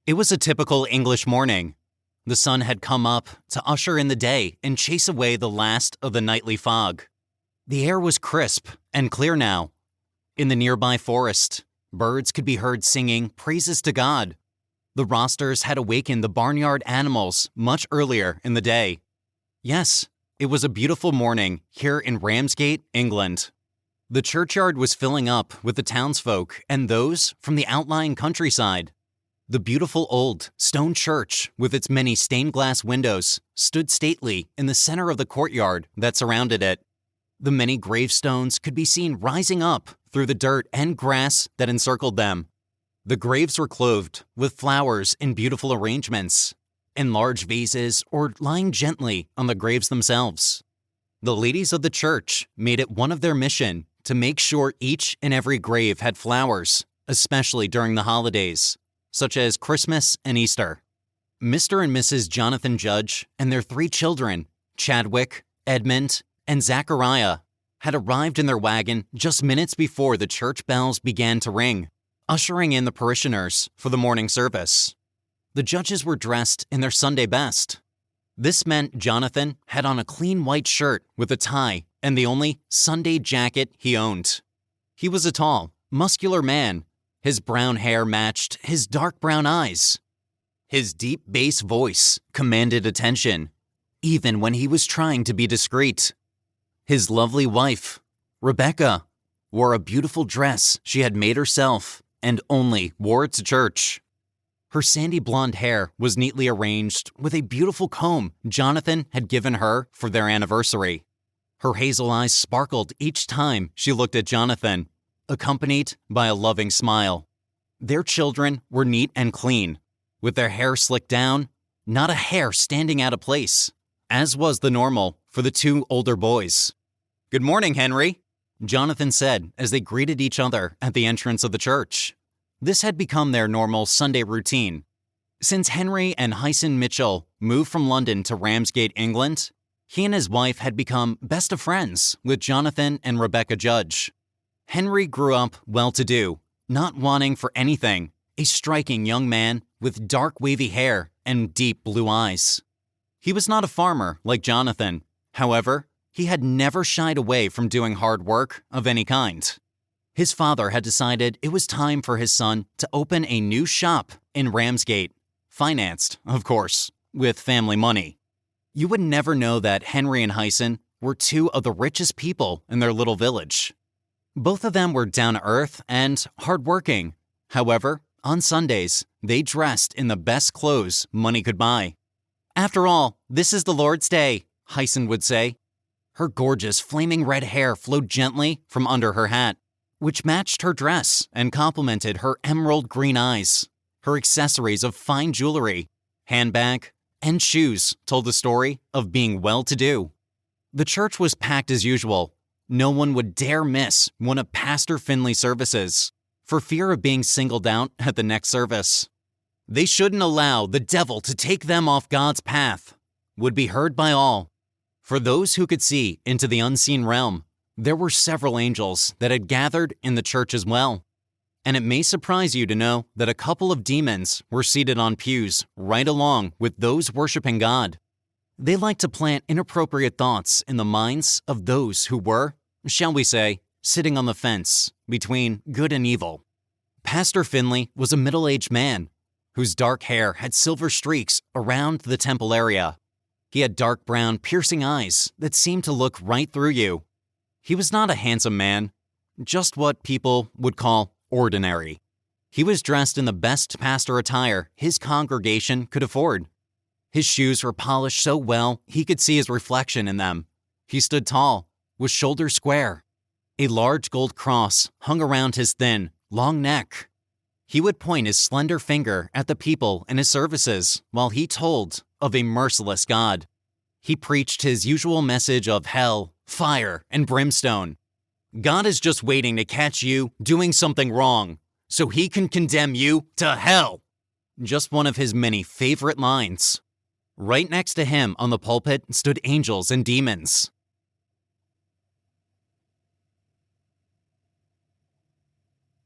It was a typical English morning. The sun had come up to usher in the day and chase away the last of the nightly fog. The air was crisp and clear now. In the nearby forest, birds could be heard singing praises to God. The rosters had awakened the barnyard animals much earlier in the day. Yes, it was a beautiful morning here in Ramsgate, England. The churchyard was filling up with the townsfolk and those from the outlying countryside. The beautiful old stone church with its many stained glass windows stood stately in the center of the courtyard that surrounded it. The many gravestones could be seen rising up through the dirt and grass that encircled them. The graves were clothed with flowers in beautiful arrangements, in large vases or lying gently on the graves themselves. The ladies of the church made it one of their mission to make sure each and every grave had flowers, especially during the holidays, such as Christmas and Easter. Mr. and Mrs. Jonathan Judge and their 3 children, Chadwick, Edmund, and Zachariah, had arrived in their wagon just minutes before the church bells began to ring, ushering in the parishioners for the morning service. The Judges were dressed in their Sunday best. This meant Jonathan had on a clean white shirt with a tie and the only Sunday jacket he owned. He was a tall, muscular man. His brown hair matched his dark brown eyes. His deep bass voice commanded attention, even when he was trying to be discreet. His lovely wife, Rebecca, wore a beautiful dress she had made herself and only wore it to church. Her sandy blonde hair was neatly arranged with a beautiful comb Jonathan had given her for their anniversary. Her hazel eyes sparkled each time she looked at Jonathan, accompanied by a loving smile. Their children were neat and clean, with their hair slicked down, not a hair standing out of place, as was the normal for the 2 older boys. "Good morning, Henry," Jonathan said as they greeted each other at the entrance of the church. This had become their normal Sunday routine. Since Henry and Hyson Mitchell moved from London to Ramsgate, England, he and his wife had become best of friends with Jonathan and Rebecca Judge. Henry grew up well-to-do, not wanting for anything, a striking young man with dark wavy hair and deep blue eyes. He was not a farmer like Jonathan. However, he had never shied away from doing hard work of any kind. His father had decided it was time for his son to open a new shop in Ramsgate, financed, of course, with family money. You would never know that Henry and Hyson were 2 of the richest people in their little village. Both of them were down-to-earth and hardworking. However, on Sundays, they dressed in the best clothes money could buy. "After all, this is the Lord's Day," Hyson would say. Her gorgeous flaming red hair flowed gently from under her hat, which matched her dress and complemented her emerald green eyes. Her accessories of fine jewelry, handbag, and shoes told the story of being well-to-do. The church was packed as usual. No one would dare miss one of Pastor Finley's services, for fear of being singled out at the next service. "They shouldn't allow the devil to take them off God's path," would be heard by all. For those who could see into the unseen realm, there were several angels that had gathered in the church as well. And it may surprise you to know that a couple of demons were seated on pews right along with those worshiping God. They liked to plant inappropriate thoughts in the minds of those who were, shall we say, sitting on the fence between good and evil. Pastor Finley was a middle-aged man whose dark hair had silver streaks around the temple area. He had dark brown, piercing eyes that seemed to look right through you. He was not a handsome man, just what people would call ordinary. He was dressed in the best pastor attire his congregation could afford. His shoes were polished so well he could see his reflection in them. He stood tall, with shoulders square. A large gold cross hung around his thin, long neck. He would point his slender finger at the people in his services while he told of a merciless God. He preached his usual message of hell, fire, and brimstone. God is just waiting to catch you doing something wrong, so he can condemn you to hell. Just one of his many favorite lines. Right next to him on the pulpit stood angels and demons.